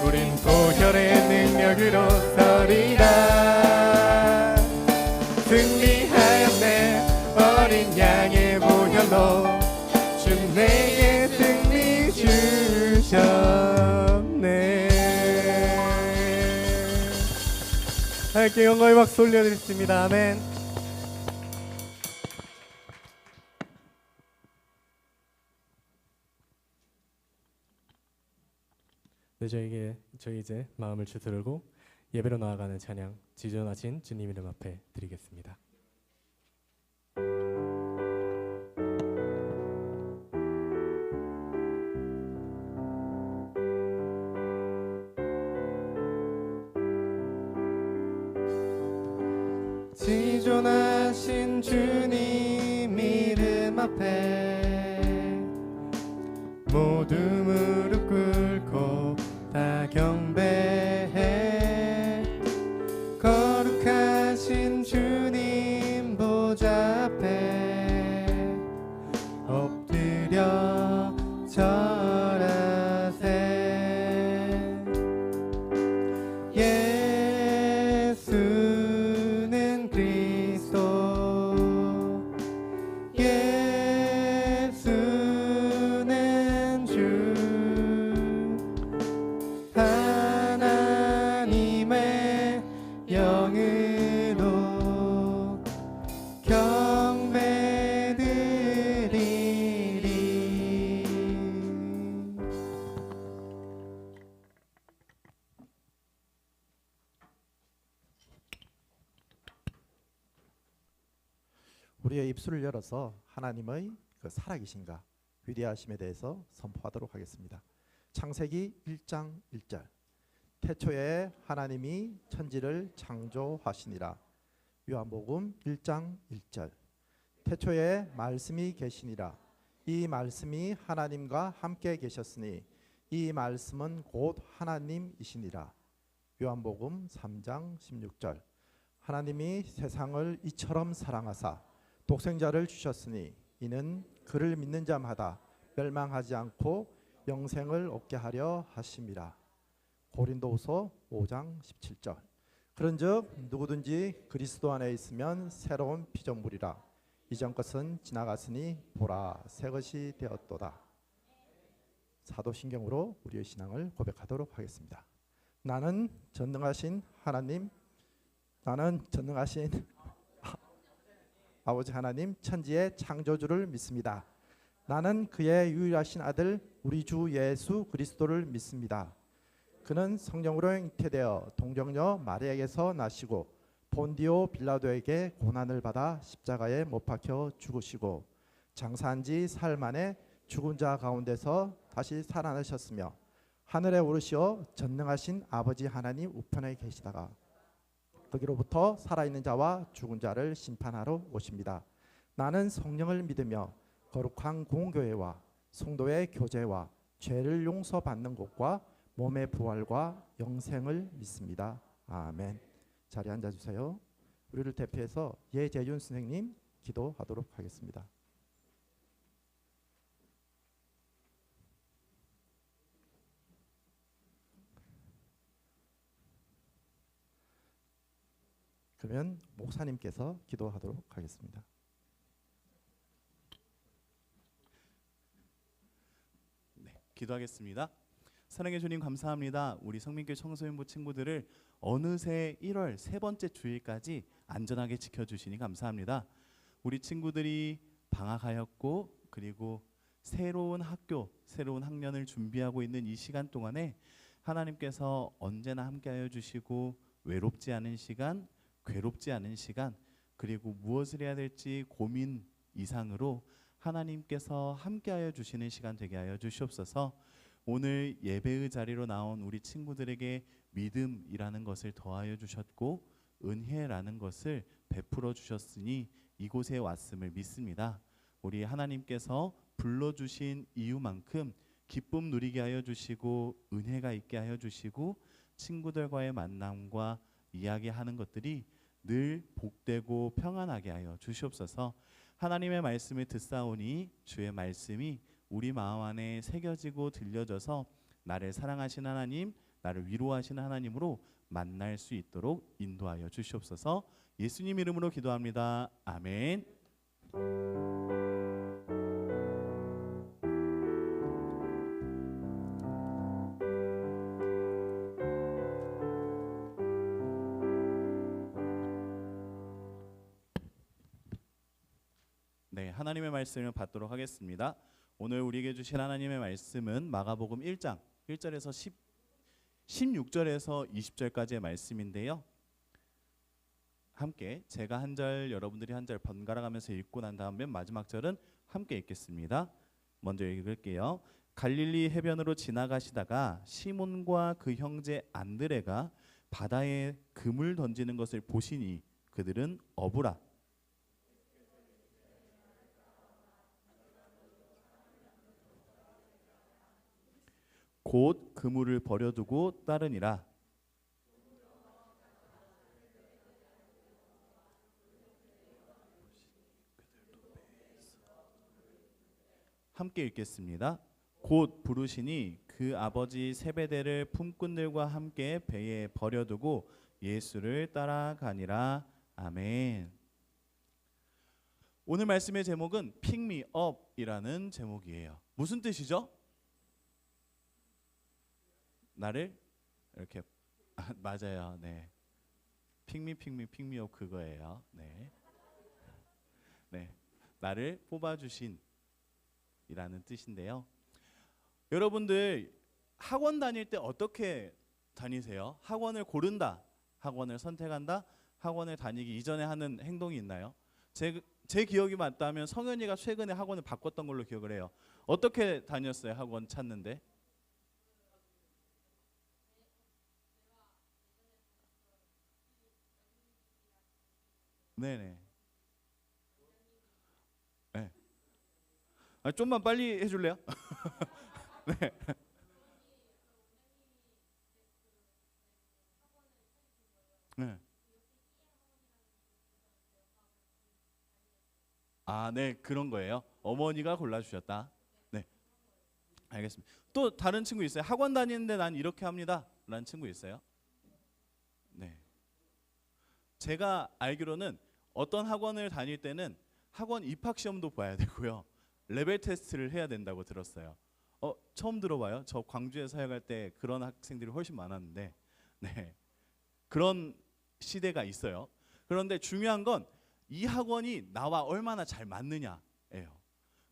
우린 보혈의 능력으로 서리라. 승리하였네. 어린 양의 보혈로 주 내게 승리 주셨네. 함께 영광의 박수 올려드렸습니다. 아멘. 네, 저희 이제 마음을 주스르고 예배로 나아가는 찬양, 지존하신 주님 이름 앞에 드리겠습니다. 지존하신 주님 이름 앞에 모두 무릎 꿇고 다 경배해. 거룩하신 주님 보좌 앞에 엎드려 절하세. 예수는 그리스도, 예수는 주, 하나님의 영으로 경배드리리. 우리의 입술을 열어서 하나님의 그 살아계신가 위대하심에 대해서 선포하도록 하겠습니다. 창세기 1장 1절. 태초에 하나님이 천지를 창조하시니라. 요한복음 1장 1절. 태초에 말씀이 계시니라. 이 말씀이 하나님과 함께 계셨으니 이 말씀은 곧 하나님이시니라. 요한복음 3장 16절. 하나님이 세상을 이처럼 사랑하사 독생자를 주셨으니 이는 그를 믿는 자마다 멸망하지 않고 영생을 얻게 하려 하심이라. 고린도후서 5장 17절. 그런즉 누구든지 그리스도 안에 있으면 새로운 피조물이라. 이전 것은 지나갔으니 보라 새 것이 되었도다. 사도신경으로 우리의 신앙을 고백하도록 하겠습니다. 나는 전능하신 하나님, 나는 전능하신 아버지 하나님 천지의 창조주를 믿습니다. 나는 그의 유일하신 아들 우리 주 예수 그리스도를 믿습니다. 그는 성령으로 잉태되어 동정녀 마리아에게서 나시고 본디오 빌라도에게 고난을 받아 십자가에 못 박혀 죽으시고 장사한 지 사흘 만에 죽은 자 가운데서 다시 살아나셨으며 하늘에 오르시어 전능하신 아버지 하나님 우편에 계시다가 거기로부터 살아있는 자와 죽은 자를 심판하러 오십니다. 나는 성령을 믿으며 거룩한 공교회와 성도의 교제와 죄를 용서받는 것과 몸의 부활과 영생을 믿습니다. 아멘. 자리에 앉아주세요. 우리를 대표해서 예재윤 선생님 기도하도록 하겠습니다. 그러면 목사님께서 기도하도록 하겠습니다. 네, 기도하겠습니다. 사랑의 주님 감사합니다. 우리 성민교회 청소년부 친구들을 어느새 1월 세 번째 주일까지 안전하게 지켜주시니 감사합니다. 우리 친구들이 방학하였고 그리고 새로운 학교, 새로운 학년을 준비하고 있는 이 시간 동안에 하나님께서 언제나 함께하여 주시고 외롭지 않은 시간, 괴롭지 않은 시간, 그리고 무엇을 해야 될지 고민 이상으로 하나님께서 함께하여 주시는 시간 되게 하여 주시옵소서. 오늘 예배의 자리로 나온 우리 친구들에게 믿음이라는 것을 더하여 주셨고 은혜라는 것을 베풀어 주셨으니 이곳에 왔음을 믿습니다. 우리 하나님께서 불러주신 이유만큼 기쁨 누리게 하여 주시고 은혜가 있게 하여 주시고 친구들과의 만남과 이야기하는 것들이 늘 복되고 평안하게 하여 주시옵소서. 하나님의 말씀을 듣사오니 주의 말씀이 우리 마음 안에 새겨지고 들려져서 나를 사랑하신 하나님, 나를 위로하시는 하나님으로 만날 수 있도록 인도하여 주시옵소서. 예수님 이름으로 기도합니다. 아멘. 네, 하나님의 말씀을 받도록 하겠습니다. 오늘 우리에게 주신 하나님의 말씀은 마가복음 1장 1절에서 16절에서 20절까지의 말씀인데요. 함께 제가 한 절, 여러분들이 한 절 번갈아 가면서 읽고 난 다음 맨 마지막 절은 함께 읽겠습니다. 먼저 읽을게요. 갈릴리 해변으로 지나가시다가 시몬과 그 형제 안드레가 바다에 금을 던지는 것을 보시니 그들은 어부라. 곧 그물을 버려두고 따르니라. 함께 읽겠습니다. 곧 부르시니 그 아버지 세베대를 품꾼들과 함께 배에 버려두고 예수를 따라가니라. 아멘. 오늘 말씀의 제목은 Pick Me Up이라는 제목이에요. 무슨 뜻이죠? 나를 이렇게 맞아요. 네. Pick me up 그거예요. 네. 네. 나를 뽑아 주신 이라는 뜻인데요. 여러분들 학원 다닐 때 어떻게 다니세요? 학원을 고른다, 학원을 선택한다, 학원을 다니기 이전에 하는 행동이 있나요? 제 기억이 맞다면 성현이가 최근에 학원을 바꿨던 걸로 기억을 해요. 어떻게 다녔어요? 학원 찾는데? 네네. 네. 좀만 빨리 해줄래요? 네. 네. 아, 네, 그런 거예요. 어머니가 골라주셨다. 네, 알겠습니다. 또 다른 친구 있어요? 학원 다니는데 난 이렇게 합니다. 라는 친구 있어요? 네. 제가 알기로는 어떤 학원을 다닐 때는 학원 입학 시험도 봐야 되고요. 레벨 테스트를 해야 된다고 들었어요. 처음 들어봐요. 저 광주에 사역할 때 그런 학생들이 훨씬 많았는데, 네, 그런 시대가 있어요. 그런데 중요한 건 이 학원이 나와 얼마나 잘 맞느냐예요.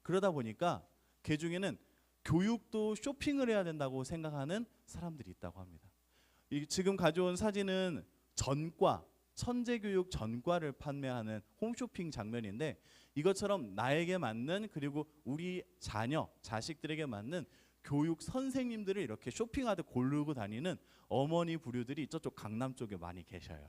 그러다 보니까 그 중에는 교육도 쇼핑을 해야 된다고 생각하는 사람들이 있다고 합니다. 지금 가져온 사진은 전과, 천재교육 전과를 판매하는 홈쇼핑 장면인데, 이것처럼 나에게 맞는, 그리고 우리 자녀, 자식들에게 맞는 교육 선생님들을 이렇게 쇼핑하듯 고르고 다니는 어머니 부류들이 저쪽 강남 쪽에 많이 계셔요.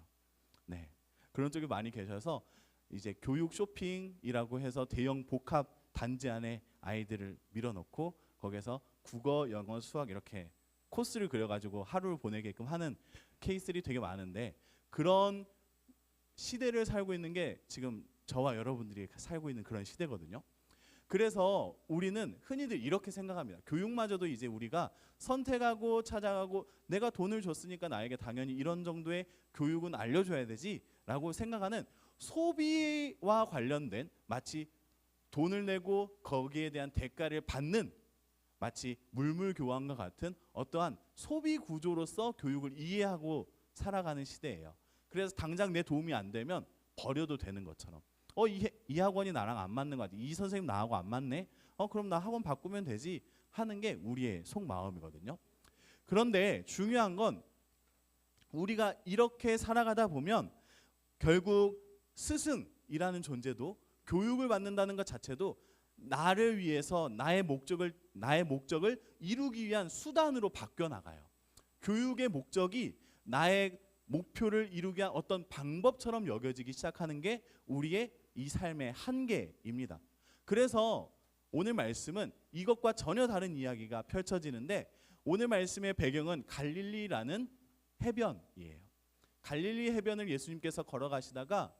네, 그런 쪽에 많이 계셔서 이제 교육 쇼핑이라고 해서 대형 복합 단지 안에 아이들을 밀어넣고 거기서 국어, 영어, 수학 이렇게 코스를 그려가지고 하루를 보내게끔 하는 케이스들이 되게 많은데, 그런 시대를 살고 있는 게 지금 저와 여러분들이 살고 있는 그런 시대거든요. 그래서 우리는 흔히들 이렇게 생각합니다. 교육마저도 이제 우리가 선택하고 찾아가고 내가 돈을 줬으니까 나에게 당연히 이런 정도의 교육은 알려줘야 되지 라고 생각하는 소비와 관련된, 마치 돈을 내고 거기에 대한 대가를 받는, 마치 물물교환과 같은 어떠한 소비 구조로서 교육을 이해하고 살아가는 시대예요. 그래서 당장 내 도움이 안 되면 버려도 되는 것처럼, 이 학원이 나랑 안 맞는 것 같아, 이 선생님 나하고 안 맞네, 그럼 나 학원 바꾸면 되지 하는 게 우리의 속마음이거든요. 그런데 중요한 건 우리가 이렇게 살아가다 보면 결국 스승이라는 존재도, 교육을 받는다는 것 자체도 나를 위해서 나의 목적을 이루기 위한 수단으로 바뀌어 나가요. 교육의 목적이 나의 목표를 이루기 위한 어떤 방법처럼 여겨지기 시작하는 게 우리의 이 삶의 한계입니다. 그래서 오늘 말씀은 이것과 전혀 다른 이야기가 펼쳐지는데, 오늘 말씀의 배경은 갈릴리라는 해변이에요. 갈릴리 해변을 예수님께서 걸어가시다가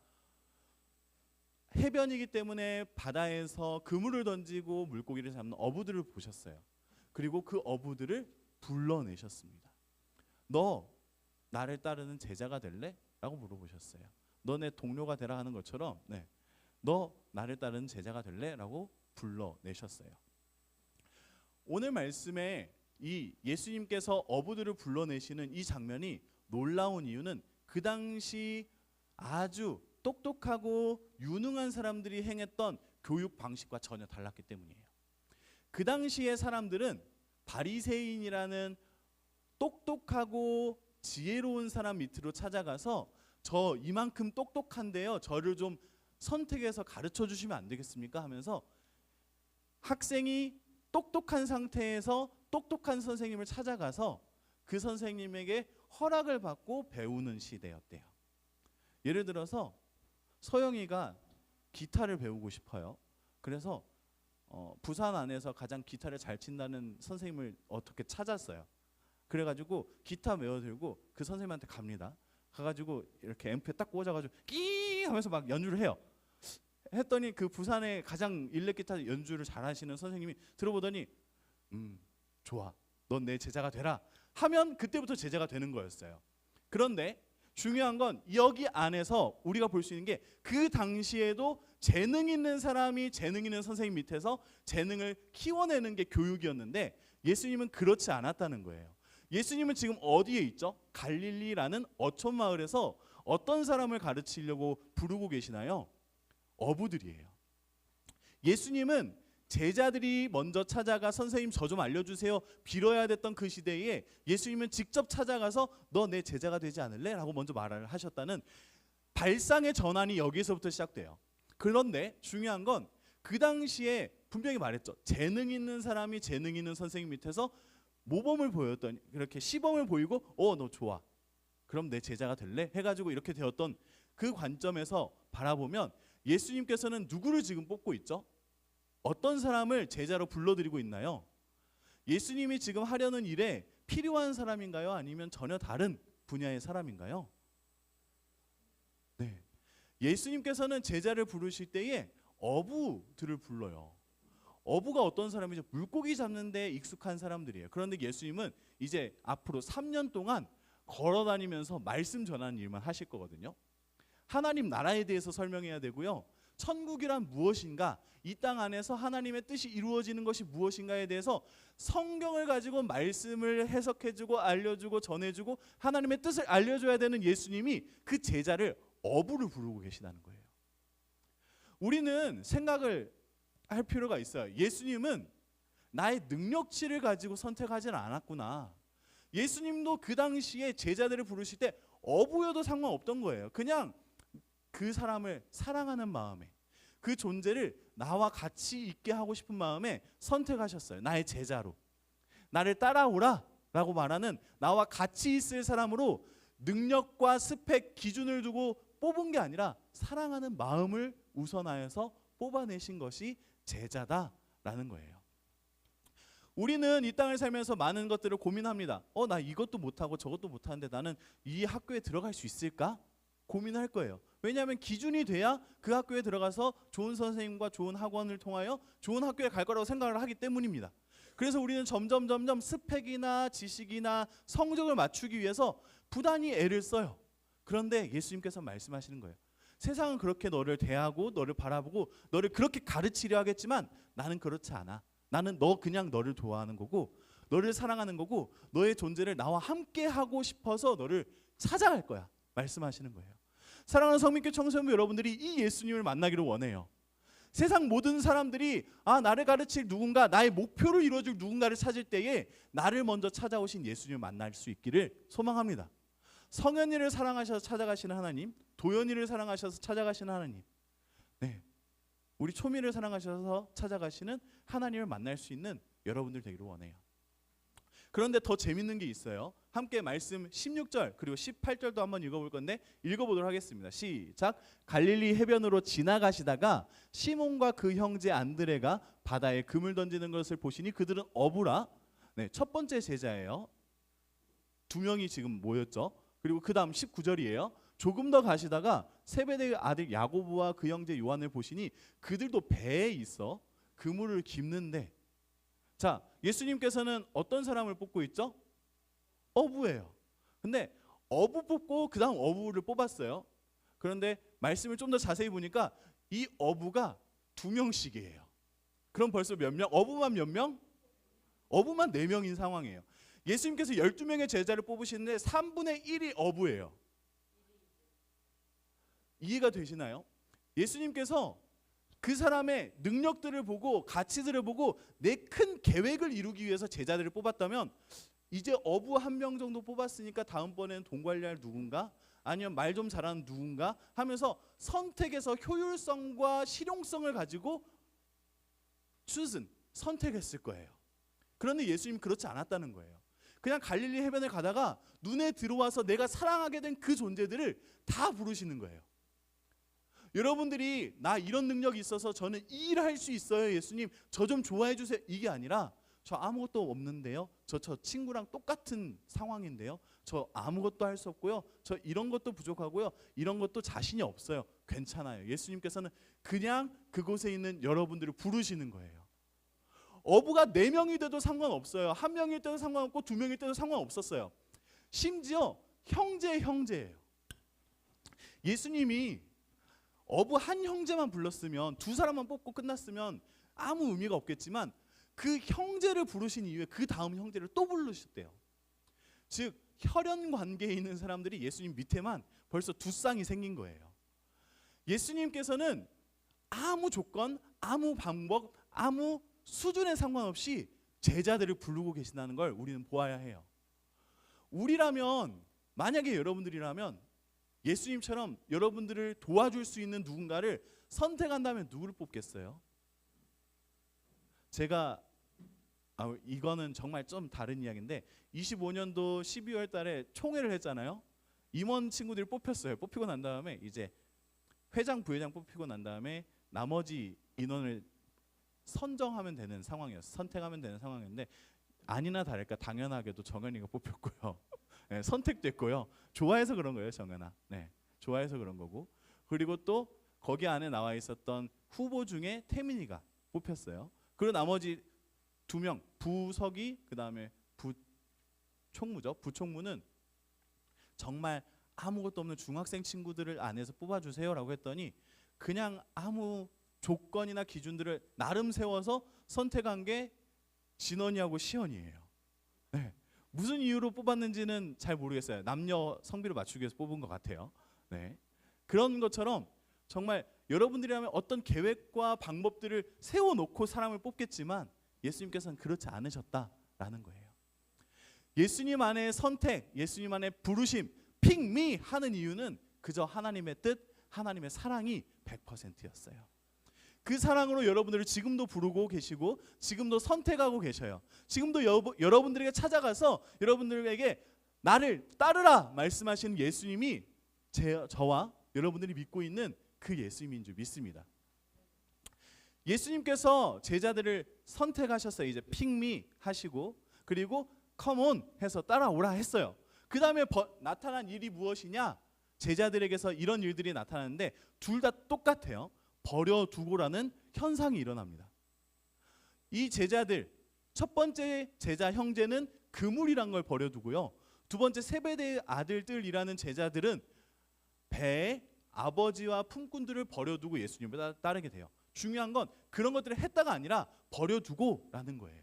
해변이기 때문에 바다에서 그물을 던지고 물고기를 잡는 어부들을 보셨어요. 그리고 그 어부들을 불러내셨습니다. 너 나를 따르는 제자가 될래? 라고 물어보셨어요. 너 내 동료가 되라 하는 것처럼 네. 너 나를 따르는 제자가 될래? 라고 불러내셨어요. 오늘 말씀에 이 예수님께서 어부들을 불러내시는 이 장면이 놀라운 이유는 그 당시 아주 똑똑하고 유능한 사람들이 행했던 교육 방식과 전혀 달랐기 때문이에요. 그 당시의 사람들은 바리새인이라는 똑똑하고 지혜로운 사람 밑으로 찾아가서 저 이만큼 똑똑한데요, 저를 좀 선택해서 가르쳐 주시면 안 되겠습니까? 하면서 학생이 똑똑한 상태에서 똑똑한 선생님을 찾아가서 그 선생님에게 허락을 받고 배우는 시대였대요. 예를 들어서 서영이가 기타를 배우고 싶어요. 그래서 부산 안에서 가장 기타를 잘 친다는 선생님을 어떻게 찾았어요. 그래가지고 기타 메어들고 그 선생님한테 갑니다. 가가지고 이렇게 앰프에 딱 꽂아가지고 끼 하면서 막 연주를 해요. 했더니 그 부산의 가장 일렉기타 연주를 잘하시는 선생님이 들어보더니 좋아, 넌 내 제자가 되라 하면 그때부터 제자가 되는 거였어요. 그런데 중요한 건 여기 안에서 우리가 볼 수 있는 게 그 당시에도 재능 있는 사람이 재능 있는 선생님 밑에서 재능을 키워내는 게 교육이었는데 예수님은 그렇지 않았다는 거예요. 예수님은 지금 어디에 있죠? 갈릴리라는 어촌 마을에서 어떤 사람을 가르치려고 부르고 계시나요? 어부들이에요. 예수님은 제자들이 먼저 찾아가 선생님 저 좀 알려주세요 빌어야 됐던 그 시대에 예수님은 직접 찾아가서 너 내 제자가 되지 않을래? 라고 먼저 말을 하셨다는 발상의 전환이 여기서부터 시작돼요. 그런데 중요한 건 그 당시에 분명히 말했죠. 재능 있는 사람이 재능 있는 선생님 밑에서 모범을 보였더니 그렇게 시범을 보이고 너 좋아, 그럼 내 제자가 될래? 해가지고 이렇게 되었던 그 관점에서 바라보면 예수님께서는 누구를 지금 뽑고 있죠? 어떤 사람을 제자로 불러들이고 있나요? 예수님이 지금 하려는 일에 필요한 사람인가요? 아니면 전혀 다른 분야의 사람인가요? 네, 예수님께서는 제자를 부르실 때에 어부들을 불러요. 어부가 어떤 사람이죠? 물고기 잡는 데 익숙한 사람들이에요. 그런데 예수님은 이제 앞으로 3년 동안 걸어다니면서 말씀 전하는 일만 하실 거거든요. 하나님 나라에 대해서 설명해야 되고요. 천국이란 무엇인가, 이 땅 안에서 하나님의 뜻이 이루어지는 것이 무엇인가에 대해서 성경을 가지고 말씀을 해석해주고 알려주고 전해주고 하나님의 뜻을 알려줘야 되는 예수님이 그 제자를 어부를 부르고 계시다는 거예요. 우리는 생각을 할 필요가 있어요. 예수님은 나의 능력치를 가지고 선택하지는 않았구나. 예수님도 그 당시에 제자들을 부르실 때 어부여도 상관없던 거예요. 그냥 그 사람을 사랑하는 마음에, 그 존재를 나와 같이 있게 하고 싶은 마음에 선택하셨어요. 나의 제자로, 나를 따라오라 라고 말하는 나와 같이 있을 사람으로 능력과 스펙, 기준을 두고 뽑은 게 아니라 사랑하는 마음을 우선하여서 뽑아내신 것이 제자다라는 거예요. 우리는 이 땅을 살면서 많은 것들을 고민합니다. 나 이것도 못하고 저것도 못하는데 나는 이 학교에 들어갈 수 있을까? 고민할 거예요. 왜냐하면 기준이 돼야 그 학교에 들어가서 좋은 선생님과 좋은 학원을 통하여 좋은 학교에 갈 거라고 생각을 하기 때문입니다. 그래서 우리는 점점 스펙이나 지식이나 성적을 맞추기 위해서 부단히 애를 써요. 그런데 예수님께서 말씀하시는 거예요. 세상은 그렇게 너를 대하고 너를 바라보고 너를 그렇게 가르치려 하겠지만 나는 그렇지 않아. 나는 그냥 너를 좋아하는 거고 너를 사랑하는 거고 너의 존재를 나와 함께 하고 싶어서 너를 찾아갈 거야. 말씀하시는 거예요. 사랑하는 성민교회 청소년부 여러분들이 이 예수님을 만나기를 원해요. 세상 모든 사람들이 나를 가르칠 누군가, 나의 목표를 이루어줄 누군가를 찾을 때에 나를 먼저 찾아오신 예수님을 만날 수 있기를 소망합니다. 성현이를 사랑하셔서 찾아가시는 하나님, 도연이를 사랑하셔서 찾아가시는 하나님, 네, 우리 초미를 사랑하셔서 찾아가시는 하나님을 만날 수 있는 여러분들 되기를 원해요. 그런데 더 재밌는 게 있어요. 함께 말씀 16절 그리고 18절도 한번 읽어볼 건데 읽어보도록 하겠습니다. 시작. 갈릴리 해변으로 지나가시다가 시몬과 그 형제 안드레가 바다에 금을 던지는 것을 보시니 그들은 어부라. 네, 첫 번째 제자예요. 2명이 지금 모였죠. 그리고 그 다음 19절이에요. 조금 더 가시다가 세베대의 아들 야고보와 그 형제 요한을 보시니 그들도 배에 있어 그물을 깁는데, 자, 예수님께서는 어떤 사람을 뽑고 있죠? 어부예요. 근데 어부 뽑고 그 다음 어부를 뽑았어요. 그런데 말씀을 좀 더 자세히 보니까 이 어부가 2명씩이에요. 그럼 벌써 몇 명? 어부만 몇 명? 어부만 4명인 상황이에요. 예수님께서 12명의 제자를 뽑으시는데 3분의 1이 어부예요. 이해가 되시나요? 예수님께서 그 사람의 능력들을 보고 가치들을 보고 내 큰 계획을 이루기 위해서 제자들을 뽑았다면 이제 어부 1명 정도 뽑았으니까 다음번에는 돈 관리할 누군가 아니면 말 좀 잘하는 누군가 하면서 선택에서 효율성과 실용성을 가지고 선택했을 거예요. 그런데 예수님 그렇지 않았다는 거예요. 그냥 갈릴리 해변을 가다가 눈에 들어와서 내가 사랑하게 된 그 존재들을 다 부르시는 거예요. 여러분들이 나 이런 능력이 있어서 저는 이 일을 할 수 있어요. 예수님 저 좀 좋아해 주세요. 이게 아니라 저 아무것도 없는데요. 저 친구랑 똑같은 상황인데요. 저 아무것도 할 수 없고요. 저 이런 것도 부족하고요. 이런 것도 자신이 없어요. 괜찮아요. 예수님께서는 그냥 그곳에 있는 여러분들을 부르시는 거예요. 어부가 4명이 돼도 상관없어요. 1명일 때도 상관없고 2명일 때도 상관없었어요. 심지어 형제예요. 예수님이 어부 한 형제만 불렀으면 2사람만 뽑고 끝났으면 아무 의미가 없겠지만 그 형제를 부르신 이후에 그 다음 형제를 또 부르셨대요. 즉 혈연 관계에 있는 사람들이 예수님 밑에만 벌써 2쌍이 생긴 거예요. 예수님께서는 아무 조건, 아무 방법, 아무 수준에 상관없이 제자들을 부르고 계신다는 걸 우리는 보아야 해요. 우리라면 만약에 여러분들이라면 예수님처럼 여러분들을 도와줄 수 있는 누군가를 선택한다면 누구를 뽑겠어요? 제가 이거는 정말 좀 다른 이야기인데 25년도 12월 달에 총회를 했잖아요. 임원 친구들이 뽑혔어요. 뽑히고 난 다음에 이제 회장, 부회장 뽑히고 난 다음에 나머지 인원을 선정하면 되는 상황이었어요. 선택하면 되는 상황인데 아니나 다를까 당연하게도 정연이가 뽑혔고요. 네, 선택됐고요. 좋아해서 그런 거예요, 정연아. 네, 좋아해서 그런 거고. 그리고 또 거기 안에 나와 있었던 후보 중에 태민이가 뽑혔어요. 그리고 나머지 2명, 부석이 그다음에 부총무죠. 부총무는 정말 아무것도 없는 중학생 친구들을 안에서 뽑아주세요라고 했더니 그냥 아무 조건이나 기준들을 나름 세워서 선택한 게 진원이하고 시연이에요. 네. 무슨 이유로 뽑았는지는 잘 모르겠어요. 남녀 성비를 맞추기 위해서 뽑은 것 같아요. 네. 그런 것처럼 정말 여러분들이라면 어떤 계획과 방법들을 세워놓고 사람을 뽑겠지만 예수님께서는 그렇지 않으셨다라는 거예요. 예수님 안에 선택, 예수님 안에 부르심, pick me 하는 이유는 그저 하나님의 뜻, 하나님의 사랑이 100%였어요. 그 사랑으로 여러분들을 지금도 부르고 계시고 지금도 선택하고 계셔요. 지금도 여러분들에게 찾아가서 여러분들에게 나를 따르라 말씀하시는 예수님이 저와 여러분들이 믿고 있는 그 예수님인 줄 믿습니다. 예수님께서 제자들을 선택하셨어요. 이제 pick me 하시고 그리고 come on 해서 따라오라 했어요. 그 다음에 나타난 일이 무엇이냐? 제자들에게서 이런 일들이 나타나는데 둘 다 똑같아요. 버려두고라는 현상이 일어납니다. 이 제자들 첫 번째 제자 형제는 그물이란 걸 버려두고요. 두 번째 세베대의 아들들이라는 제자들은 배에 아버지와 품꾼들을 버려두고 예수님을 따르게 돼요. 중요한 건 그런 것들을 했다가 아니라 버려두고라는 거예요.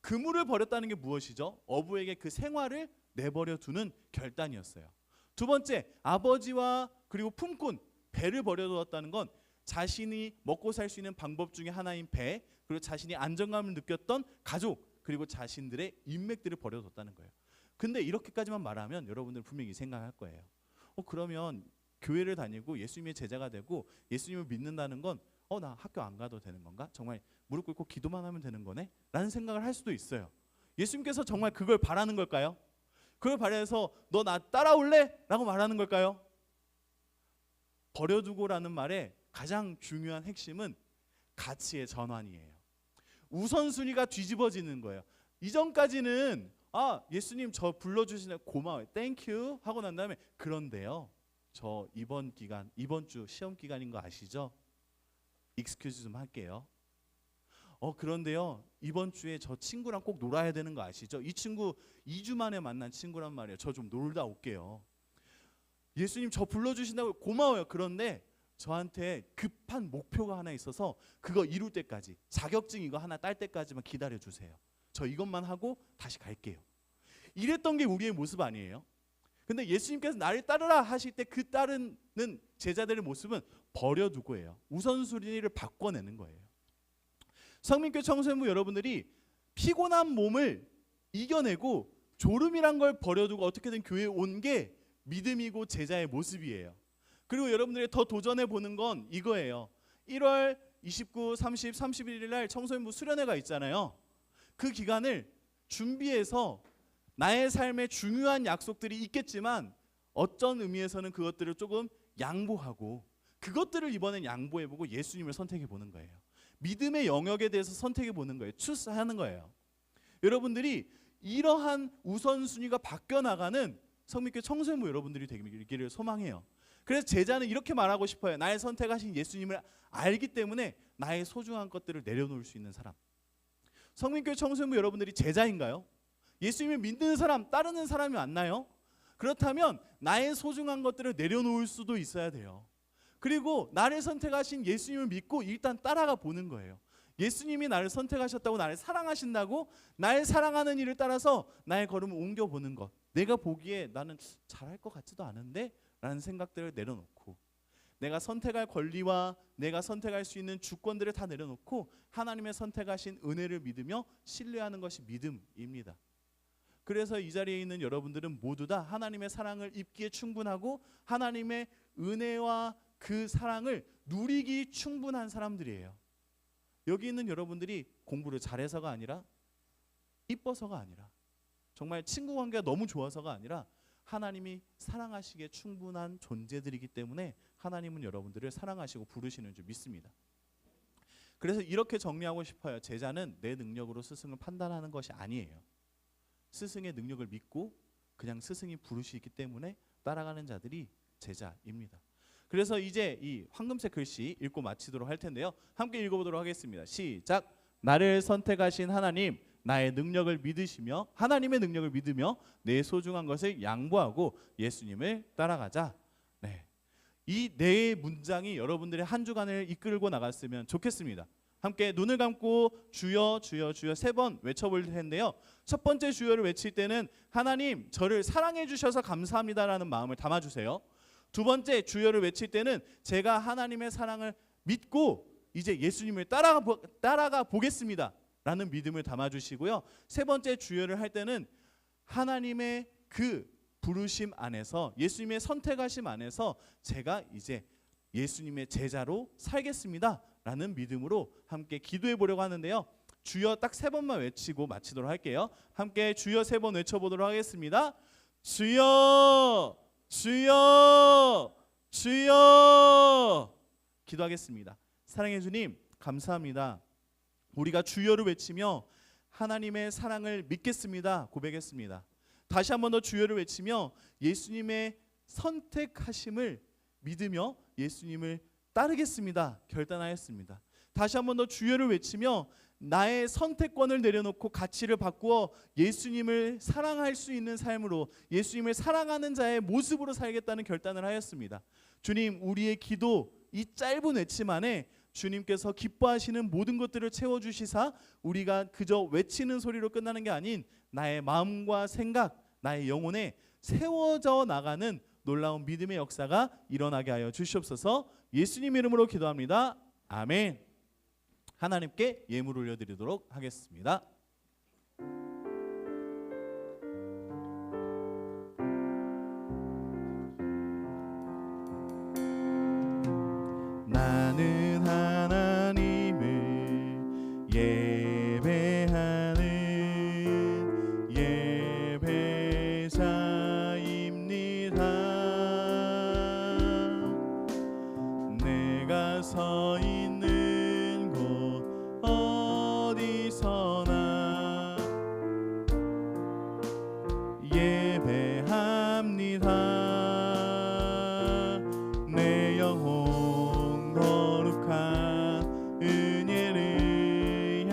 그물을 버렸다는 게 무엇이죠? 어부에게 그 생활을 내버려 두는 결단이었어요. 두 번째, 아버지와 그리고 품꾼, 배를 버려두었다는 건 자신이 먹고 살 수 있는 방법 중에 하나인 배, 그리고 자신이 안정감을 느꼈던 가족, 그리고 자신들의 인맥들을 버려뒀다는 거예요. 근데 이렇게까지만 말하면 여러분들 분명히 생각할 거예요. 그러면 교회를 다니고 예수님의 제자가 되고 예수님을 믿는다는 건 나 학교 안 가도 되는 건가? 정말 무릎 꿇고 기도만 하면 되는 거네? 라는 생각을 할 수도 있어요. 예수님께서 정말 그걸 바라는 걸까요? 그걸 바라서 너 나 따라올래? 라고 말하는 걸까요? 버려두고라는 말에 가장 중요한 핵심은 가치의 전환이에요. 우선순위가 뒤집어지는 거예요. 이전까지는 예수님 저 불러주시네 고마워요. 땡큐 하고 난 다음에 그런데요. 저 이번 주 시험 기간인 거 아시죠? 익스큐즈 좀 할게요. 그런데요, 이번 주에 저 친구랑 꼭 놀아야 되는 거 아시죠? 이 친구 2주 만에 만난 친구란 말이에요. 저 좀 놀다 올게요. 예수님 저 불러주신다고 고마워요. 그런데 저한테 급한 목표가 하나 있어서 그거 이룰 때까지, 자격증 이거 하나 딸 때까지만 기다려 주세요. 저 이것만 하고 다시 갈게요. 이랬던 게 우리의 모습 아니에요? 근데 예수님께서 나를 따르라 하실 때 그 따르는 제자들의 모습은 버려두고 해요. 우선순위를 바꿔내는 거예요. 성민교회 청소년부 여러분들이 피곤한 몸을 이겨내고 졸음이란 걸 버려두고 어떻게든 교회에 온 게 믿음이고 제자의 모습이에요. 그리고 여러분들이 더 도전해 보는 건 이거예요. 1월 29, 30, 31일 날 청소년부 수련회가 있잖아요. 그 기간을 준비해서 나의 삶에 중요한 약속들이 있겠지만 어떤 의미에서는 그것들을 조금 양보하고 그것들을 이번엔 양보해보고 예수님을 선택해보는 거예요. 믿음의 영역에 대해서 선택해보는 거예요. 추스하는 거예요. 여러분들이 이러한 우선순위가 바뀌어나가는 성민교회 청소년부 여러분들이 되기를 소망해요. 그래서 제자는 이렇게 말하고 싶어요. 나의 선택하신 예수님을 알기 때문에 나의 소중한 것들을 내려놓을 수 있는 사람. 성민교회 청소년부 여러분들이 제자인가요? 예수님을 믿는 사람, 따르는 사람이 맞나요? 그렇다면 나의 소중한 것들을 내려놓을 수도 있어야 돼요. 그리고 나를 선택하신 예수님을 믿고 일단 따라가 보는 거예요. 예수님이 나를 선택하셨다고, 나를 사랑하신다고, 나의 사랑하는 일을 따라서 나의 걸음을 옮겨보는 것. 내가 보기에 나는 잘할 것 같지도 않은데 라는 생각들을 내려놓고, 내가 선택할 권리와 내가 선택할 수 있는 주권들을 다 내려놓고 하나님의 선택하신 은혜를 믿으며 신뢰하는 것이 믿음입니다. 그래서 이 자리에 있는 여러분들은 모두 다 하나님의 사랑을 입기에 충분하고 하나님의 은혜와 그 사랑을 누리기 충분한 사람들이에요. 여기 있는 여러분들이 공부를 잘해서가 아니라, 이뻐서가 아니라, 정말 친구 관계가 너무 좋아서가 아니라 하나님이 사랑하시기에 충분한 존재들이기 때문에 하나님은 여러분들을 사랑하시고 부르시는 줄 믿습니다. 그래서 이렇게 정리하고 싶어요. 제자는 내 능력으로 스승을 판단하는 것이 아니에요. 스승의 능력을 믿고 그냥 스승이 부르시기 때문에 따라가는 자들이 제자입니다. 그래서 이제 이 황금색 글씨 읽고 마치도록 할 텐데요. 함께 읽어보도록 하겠습니다. 시작. 나를 선택하신 하나님, 나의 능력을 믿으시며, 하나님의 능력을 믿으며 내 소중한 것을 양보하고 예수님을 따라가자. 네, 이 네 문장이 여러분들의 한 주간을 이끌고 나갔으면 좋겠습니다. 함께 눈을 감고 주여 주여 주여 3번 외쳐볼 텐데요. 첫 번째 주여를 외칠 때는 하나님 저를 사랑해 주셔서 감사합니다라는 마음을 담아주세요. 두 번째 주여를 외칠 때는 제가 하나님의 사랑을 믿고 이제 예수님을 따라가 보겠습니다 라는 믿음을 담아주시고요. 세 번째 주여를 할 때는 하나님의 그 부르심 안에서, 예수님의 선택하심 안에서 제가 이제 예수님의 제자로 살겠습니다 라는 믿음으로 함께 기도해 보려고 하는데요. 주여 딱 3번만 외치고 마치도록 할게요. 함께 주여 3번 외쳐보도록 하겠습니다. 주여 주여 주여. 기도하겠습니다. 사랑해 주님 감사합니다. 우리가 주여를 외치며 하나님의 사랑을 믿겠습니다 고백했습니다. 다시 한 번 더 주여를 외치며 예수님의 선택하심을 믿으며 예수님을 따르겠습니다 결단하였습니다. 다시 한 번 더 주여를 외치며 나의 선택권을 내려놓고 가치를 바꾸어 예수님을 사랑할 수 있는 삶으로, 예수님을 사랑하는 자의 모습으로 살겠다는 결단을 하였습니다. 주님, 우리의 기도 이 짧은 외침 안에 주님께서 기뻐하시는 모든 것들을 채워주시사 우리가 그저 외치는 소리로 끝나는 게 아닌 나의 마음과 생각, 나의 영혼에 세워져 나가는 놀라운 믿음의 역사가 일어나게 하여 주시옵소서. 예수님 이름으로 기도합니다. 아멘. 하나님께 예물 올려드리도록 하겠습니다. 나는 하나님을 예배하는 예배자입니다. 내가 서 있는 곳 어디서나 예배합니다. 내 영혼 거룩한 은혜를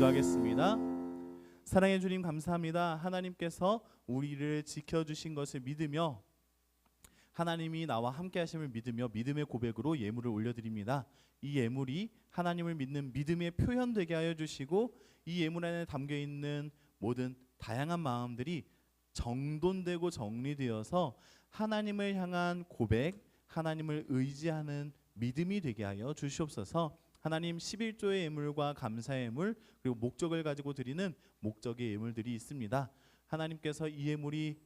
기도하겠습니다. 사랑해 주님 감사합니다. 하나님께서 우리를 지켜주신 것을 믿으며 하나님이 나와 함께 하심을 믿으며 믿음의 고백으로 예물을 올려드립니다. 이 예물이 하나님을 믿는 믿음의 표현되게 하여 주시고 이 예물 안에 담겨있는 모든 다양한 마음들이 정돈되고 정리되어서 하나님을 향한 고백, 하나님을 의지하는 믿음이 되게 하여 주시옵소서. 하나님, 11조의 예물과 감사의 예물 그리고 목적을 가지고 드리는 목적의 예물들이 있습니다. 하나님께서 이 예물이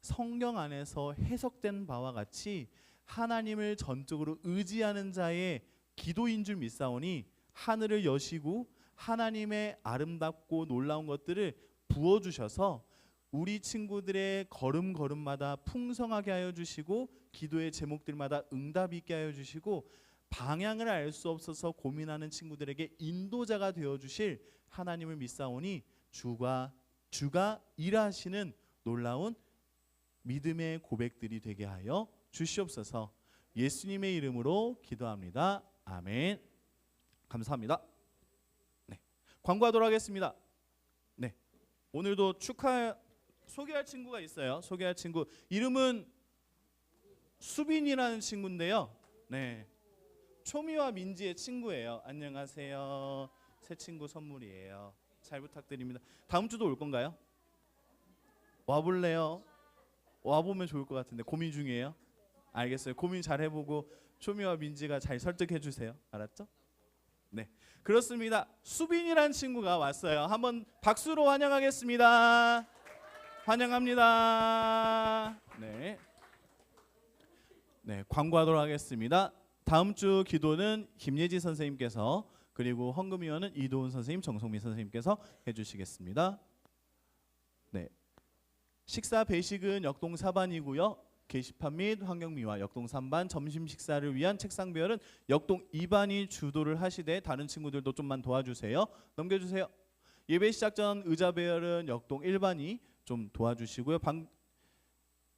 성경 안에서 해석된 바와 같이 하나님을 전적으로 의지하는 자의 기도인 줄 믿사오니 하늘을 여시고 하나님의 아름답고 놀라운 것들을 부어주셔서 우리 친구들의 걸음걸음마다 풍성하게 하여 주시고 기도의 제목들마다 응답 있게 하여 주시고 방향을 알 수 없어서 고민하는 친구들에게 인도자가 되어 주실 하나님을 믿사오니 주가 일하시는 놀라운 믿음의 고백들이 되게 하여 주시옵소서. 예수님의 이름으로 기도합니다. 아멘. 감사합니다. 네, 광고하도록 하겠습니다. 네, 오늘도 소개할 친구가 있어요. 소개할 친구 이름은 수빈이라는 친구인데요. 네, 초미와 민지의 친구예요. 안녕하세요. 새 친구 선물이에요. 잘 부탁드립니다. 다음 주도 올 건가요? 와볼래요? 와보면 좋을 것 같은데 고민 중이에요. 알겠어요. 고민 잘 해보고 초미와 민지가 잘 설득해 주세요. 알았죠? 네, 그렇습니다. 수빈이라는 친구가 왔어요. 한번 박수로 환영하겠습니다. 환영합니다. 네, 광고하도록 하겠습니다. 다음 주 기도는 김예지 선생님께서 그리고 헌금위원은 이도훈 선생님, 정성민 선생님께서 해주시겠습니다. 네, 식사 배식은 역동 4반이고요. 게시판 및 환경미화 역동 3반, 점심 식사를 위한 책상 배열은 역동 2반이 주도를 하시되 다른 친구들도 좀만 도와주세요. 넘겨주세요. 예배 시작 전 의자 배열은 역동 1반이 좀 도와주시고요.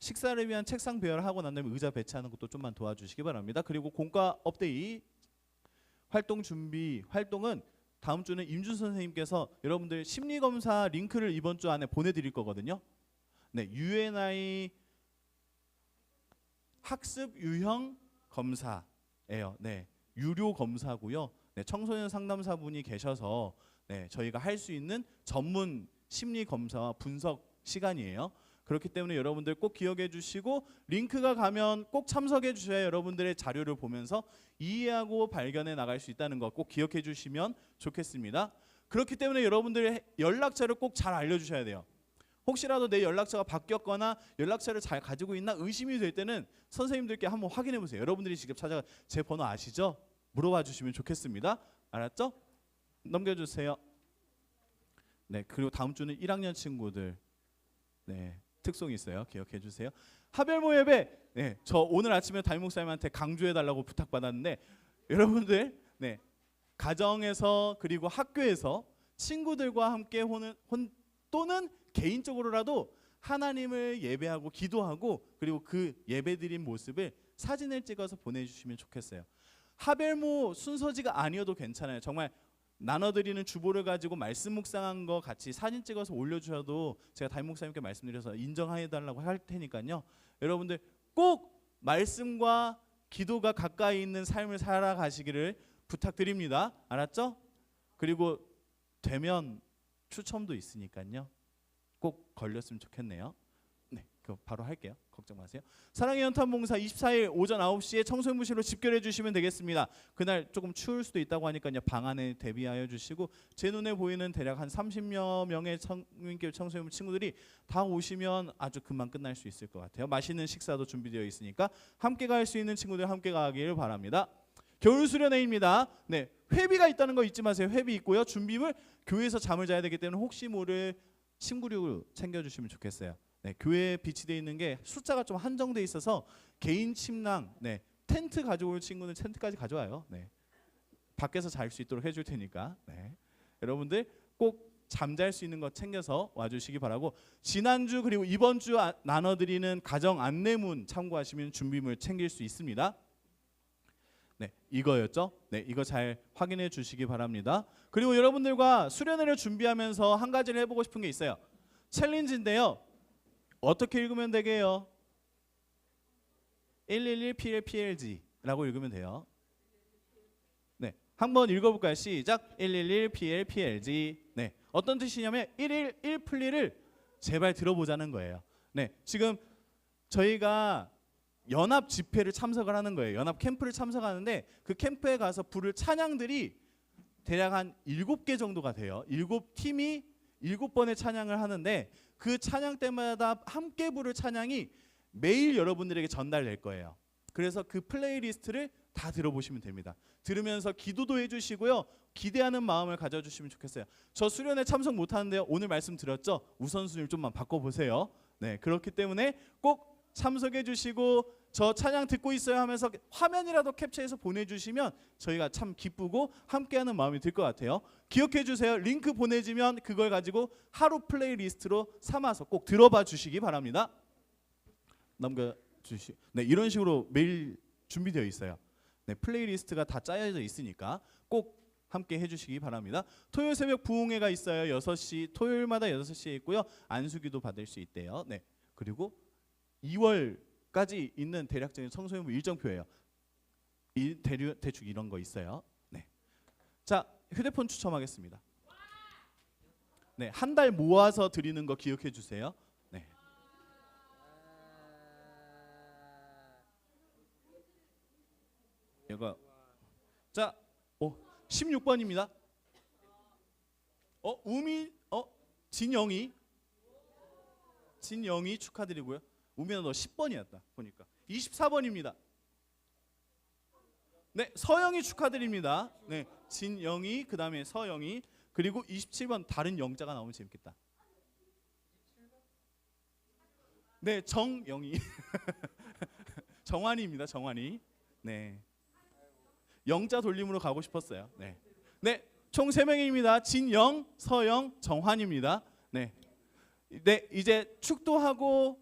식사를 위한 책상 배열하고 난 다음에 의자 배치하는 것도 좀만 도와주시기 바랍니다. 그리고 공과 업데이 활동 준비 활동은 다음 주는 임준 선생님께서 여러분들 심리검사 링크를 이번 주 안에 보내드릴 거거든요. 네, UNI 학습 유형 검사예요. 네, 유료 검사고요. 네, 청소년 상담사분이 계셔서 네, 저희가 할 수 있는 전문 심리 검사와 분석 시간이에요. 그렇기 때문에 여러분들 꼭 기억해 주시고 링크가 가면 꼭 참석해 주셔야 여러분들의 자료를 보면서 이해하고 발견해 나갈 수 있다는 거 꼭 기억해 주시면 좋겠습니다. 그렇기 때문에 여러분들의 연락처를 꼭 잘 알려주셔야 돼요. 혹시라도 내 연락처가 바뀌었거나 연락처를 잘 가지고 있나 의심이 될 때는 선생님들께 한번 확인해 보세요. 여러분들이 직접 찾아가 제 번호 아시죠? 물어봐 주시면 좋겠습니다. 알았죠? 넘겨주세요. 네, 그리고 다음 주는 1학년 친구들 네, 특송이 있어요. 기억해 주세요. 하별모 예배 네, 저 오늘 아침에 담임 목사님한테 강조해 달라고 부탁받았는데 여러분들 네, 가정에서 그리고 학교에서 친구들과 함께 또는 개인적으로라도 하나님을 예배하고 기도하고 그리고 그 예배드린 모습을 사진을 찍어서 보내주시면 좋겠어요. 하별모 순서지가 아니어도 괜찮아요. 정말 나눠드리는 주보를 가지고 말씀 묵상한 거 같이 사진 찍어서 올려주셔도 제가 담임 목사님께 말씀드려서 인정해달라고 할 테니까요. 여러분들 꼭 말씀과 기도가 가까이 있는 삶을 살아가시기를 부탁드립니다. 알았죠? 그리고 되면 추첨도 있으니까요. 꼭 걸렸으면 좋겠네요. 네, 그거 바로 할게요. 걱정 마세요. 사랑의 연탄봉사 24일 오전 9시에 청소년부실로 집결해 주시면 되겠습니다. 그날 조금 추울 수도 있다고 하니까요. 방 안에 대비하여 주시고 제 눈에 보이는 대략 한 30여 명의 성민교회 청소년 친구들이 다 오시면 아주 금방 끝날 수 있을 것 같아요. 맛있는 식사도 준비되어 있으니까 함께 갈 수 있는 친구들 함께 가길 바랍니다. 겨울 수련회입니다. 네, 회비가 있다는 거 잊지 마세요. 회비 있고요. 준비물 교회에서 잠을 자야 되기 때문에 혹시 모를 침구류 챙겨주시면 좋겠어요. 네, 교회에 비치되어 있는 게 숫자가 좀 한정돼 있어서 개인 침낭, 네, 텐트 가져올 친구는 텐트까지 가져와요. 네, 밖에서 잘 수 있도록 해줄 테니까. 네, 여러분들 꼭 잠잘 수 있는 것 챙겨서 와주시기 바라고 지난주 그리고 이번 주 나눠드리는 가정 안내문 참고하시면 준비물 챙길 수 있습니다. 네, 이거였죠. 네, 이거 잘 확인해 주시기 바랍니다. 그리고 여러분들과 수련회를 준비하면서 한 가지를 해보고 싶은 게 있어요. 챌린지인데요. 어떻게 읽으면 되게요? 111 PLPLG라고 읽으면 돼요. 네, 한번 읽어볼까요? 시작. 111 PLPLG. 네, 어떤 뜻이냐면 111 플리를 제발 들어보자는 거예요. 네, 지금 저희가 연합 집회를 참석을 하는 거예요. 연합 캠프를 참석하는데 그 캠프에 가서 부를 찬양들이 대략 한 7개 정도가 돼요. 7팀이 7번의 찬양을 하는데 그 찬양 때마다 함께 부를 찬양이 매일 여러분들에게 전달될 거예요. 그래서 그 플레이리스트를 다 들어보시면 됩니다. 들으면서 기도도 해주시고요. 기대하는 마음을 가져주시면 좋겠어요. 저 수련회 참석 못하는데요. 오늘 말씀드렸죠. 우선순위를 좀만 바꿔보세요. 네, 그렇기 때문에 꼭 참석해 주시고 저 찬양 듣고 있어요 하면서 화면이라도 캡처해서 보내주시면 저희가 참 기쁘고 함께하는 마음이 들 것 같아요. 기억해 주세요. 링크 보내주면 그걸 가지고 하루 플레이리스트로 삼아서 꼭 들어봐 주시기 바랍니다. 남겨주시. 네, 이런 식으로 매일 준비되어 있어요. 네, 플레이리스트가 다 짜여져 있으니까 꼭 함께 해주시기 바랍니다. 토요일 새벽 부흥회가 있어요. 6시 토요일마다 6시에 있고요. 안수기도 받을 수 있대요. 네, 그리고 2월까지 있는 대략적인 청소년부 일정표예요. 대충 이런 거 있어요. 네, 자 휴대폰 추첨하겠습니다. 네, 한 달 모아서 드리는 거 기억해 주세요. 네. 얘가 자, 16번입니다. 우미 진영이 축하드리고요. 우미야 너 10번이었다 보니까. 24번입니다. 네, 서영이 축하드립니다. 네, 진영이 그다음에 서영이 그리고 27번 다른 영자가 나오면 재밌겠다. 네, 정영이 정환이입니다. 정환이. 네. 영자 돌림으로 가고 싶었어요. 네. 네, 총 3명입니다. 진영, 서영, 정환입니다. 네. 네, 이제 축도하고